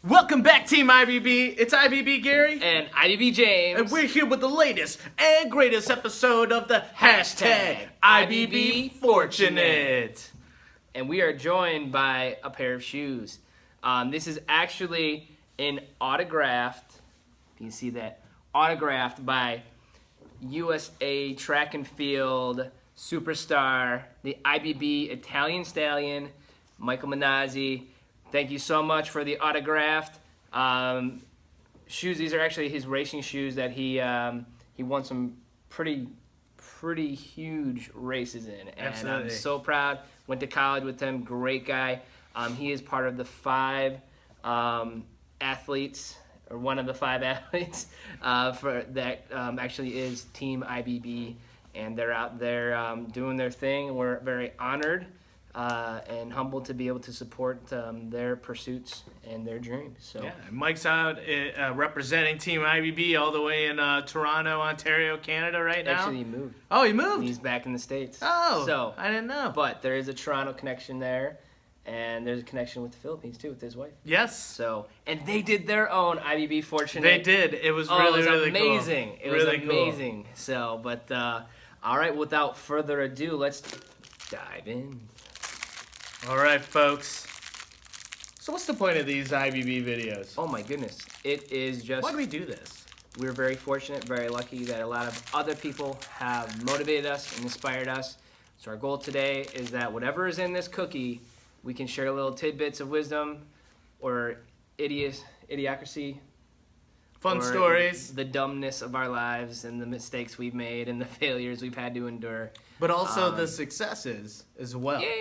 Welcome back, Team IBB. It's IBB Gary. And IBB James. And we're here with the latest and greatest episode of the hashtag IBB Fortunate. And we are joined by a pair of shoes. This is actually an autographed, you can see that, autographed by USA track and field superstar, the IBB Italian Stallion, Michael Minazzi. Thank you so much for the autographed shoes. These are actually his racing shoes that he won some pretty huge races in. And Absolutely. I'm so proud. Went to college with him. Great guy. He is part of the 5 athletes, or one of the 5 athletes for that actually is Team IBB, and they're out there doing their thing. We're very honored and humbled to be able to support their pursuits and their dreams. So yeah, Mike's out representing Team IBB all the way in Toronto, Ontario, Canada right now. Actually, he moved. Oh, he moved? He's back in the States. Oh, so I didn't know. But there is a Toronto connection there, and there's a connection with the Philippines too, with his wife. Yes. So, and they did their own IBB Fortunate. They did. It was really, really amazing. Cool. It was really amazing. Cool. So, but all right, without further ado, let's dive in. All right, folks. So what's the point of these IBB videos? Oh my goodness. It is just... Why do we do this? We're very fortunate, very lucky that a lot of other people have motivated us and inspired us. So our goal today is that whatever is in this cookie, we can share little tidbits of wisdom or idiocracy. Fun or stories. The dumbness of our lives and the mistakes we've made and the failures we've had to endure. But also the successes as well. Yeah,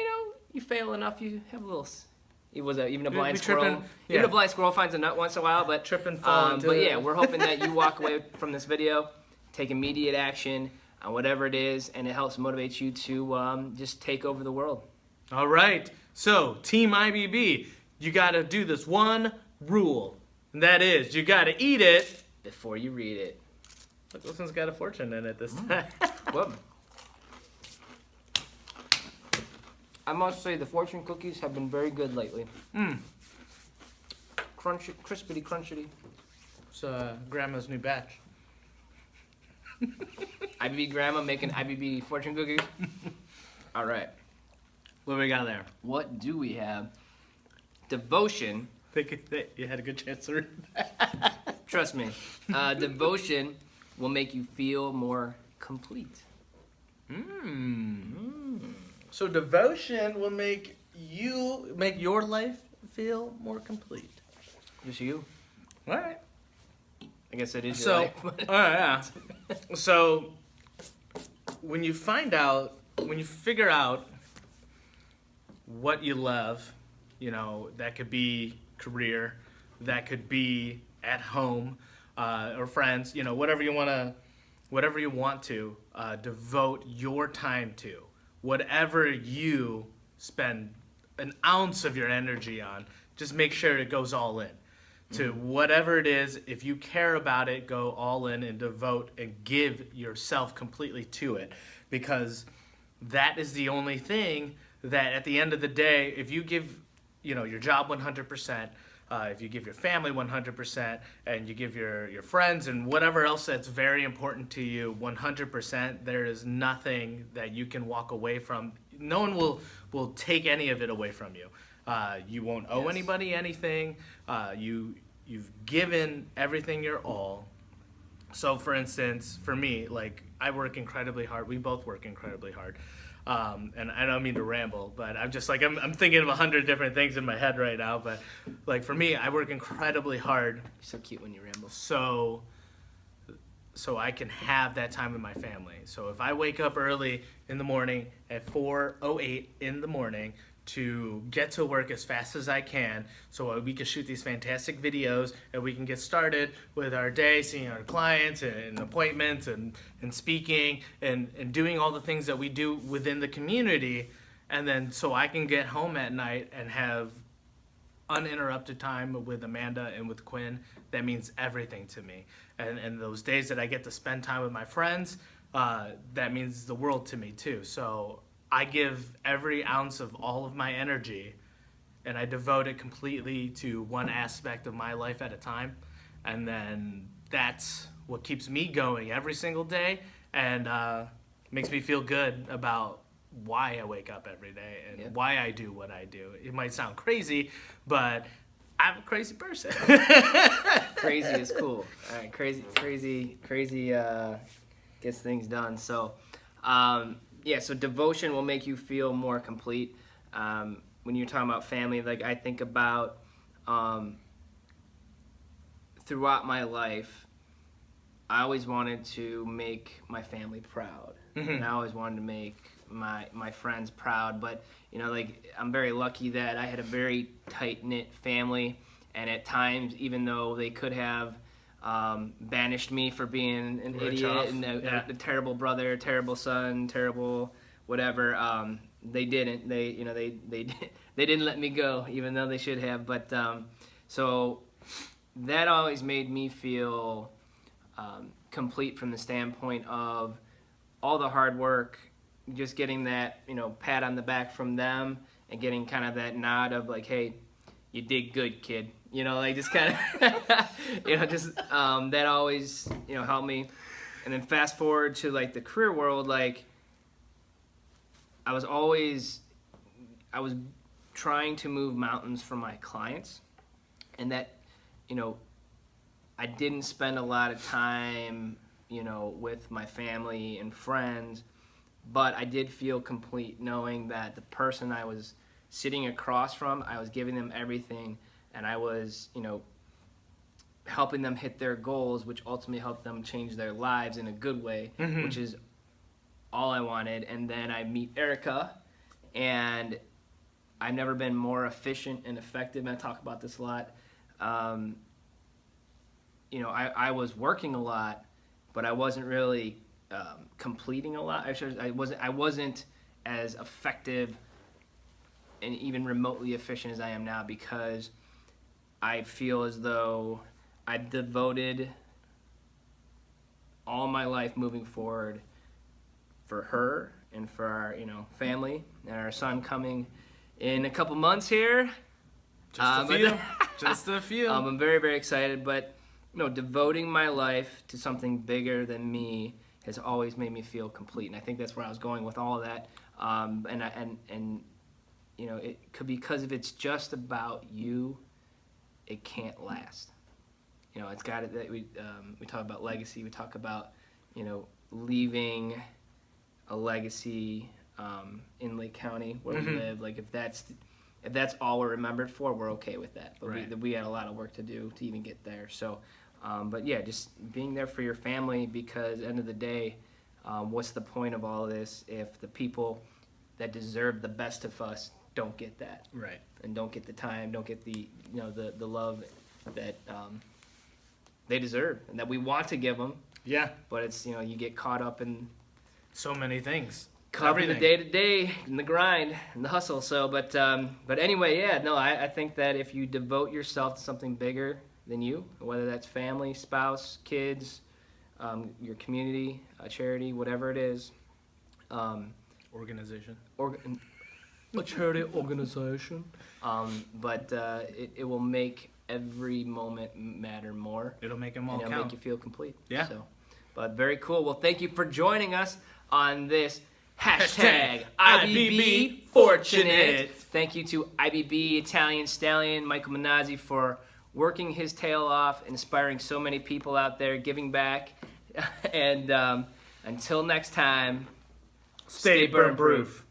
you fail enough, you have a little... Even a blind tripping, squirrel. Even a blind squirrel finds a nut once in a while, but tripping, falling. But yeah, we're hoping that you walk away from this video, take immediate action on whatever it is, and it helps motivate you to just take over the world. All right. So, Team IBB, you got to do this one rule, and that is you got to eat it before you read it. Look, this one's got a fortune in it this time. Whoop. I must say the fortune cookies have been very good lately. Crunchy, crispity, crunchity. It's Grandma's new batch. IBB Grandma making IBB fortune cookies. All right. What do we got there? What do we have? Devotion. You had a good chance to read that. Trust me. Devotion will make you feel more complete. So devotion will make your life feel more complete. Just you. All right. I guess it is your life. All right, yeah. So when you figure out what you love, that could be career, that could be at home, or friends, whatever you want to devote your time to. Whatever you spend an ounce of your energy on, just make sure it goes all in. To whatever it is, if you care about it, go all in and devote and give yourself completely to it. Because that is the only thing that at the end of the day, if you give your job 100%, if you give your family 100%, and you give your friends and whatever else that's very important to you 100%, there is nothing that you can walk away from. No one will take any of it away from you. You won't owe anybody anything. You've given everything your all. So for instance, for me, I work incredibly hard. We both work incredibly hard. And I don't mean to ramble, but I'm just I'm thinking of 100 different things in my head right now. But for me, I work incredibly hard. You're so cute when you ramble. So I can have that time with my family. So if I wake up early in the morning at 4:08 in the morning to get to work as fast as I can so we can shoot these fantastic videos and we can get started with our day, seeing our clients and appointments and speaking and doing all the things that we do within the community, and then so I can get home at night and have uninterrupted time with Amanda and with Quinn. That means everything to me. And those days that I get to spend time with my friends, that means the world to me too. So I give every ounce of all of my energy and I devote it completely to one aspect of my life at a time. And then that's what keeps me going every single day, and makes me feel good about why I wake up every day and why I do what I do. It might sound crazy, but I'm a crazy person. Crazy is cool. All right, crazy gets things done. So, so devotion will make you feel more complete. When you're talking about family, like I think about throughout my life, I always wanted to make my family proud, and I always wanted to make my friends proud. But like I'm very lucky that I had a very tight knit family, and at times, even though they could have banished me for being an idiot and a terrible brother, terrible son, terrible whatever, they didn't. They didn't let me go, even though they should have. But so that always made me feel complete from the standpoint of all the hard work, just getting that pat on the back from them, and getting kind of that nod of like, hey, you did good, kid. Like just kind of that always helped me. And then fast forward to like the career world, like I was trying to move mountains for my clients, and that I didn't spend a lot of time with my family and friends, but I did feel complete knowing that the person I was sitting across from, I was giving them everything, and I was helping them hit their goals, which ultimately helped them change their lives in a good way, which is all I wanted. And then I meet Erica, and I've never been more efficient and effective, and I talk about this a lot. I was working a lot, but I wasn't really completing a lot. I wasn't as effective and even remotely efficient as I am now, because I feel as though I've devoted all my life moving forward for her and for our family and our son coming in a couple months here. Just a few. Just a few. I'm very, very excited, but devoting my life to something bigger than me has always made me feel complete, and I think that's where I was going with all of that. It could, because if it's just about you, it can't last. It's got it. We talk about legacy. We talk about leaving a legacy in Lake County where we live. Like if that's all we're remembered for, we're okay with that. But we had a lot of work to do to even get there. So, but yeah, just being there for your family, because at the end of the day, what's the point of all of this if the people that deserve the best of us don't get that, right? And don't get the time, don't get the the love that they deserve and that we want to give them. Yeah. But it's you get caught up in so many things. Caught in the day-to-day, in the grind, and the hustle. So, but anyway, yeah, no, I think that if you devote yourself to something bigger than you, whether that's family, spouse, kids, your community, a charity, whatever it is, organization, a charity organization, but it will make every moment matter more. It'll make them all count. It'll make you feel complete. Yeah. So, but very cool. Well, thank you for joining us on this Hashtag IBB Fortunate. Thank you to IBB Italian Stallion Michael Minazzi for working his tail off, inspiring so many people out there, giving back. And until next time, stay burn proof.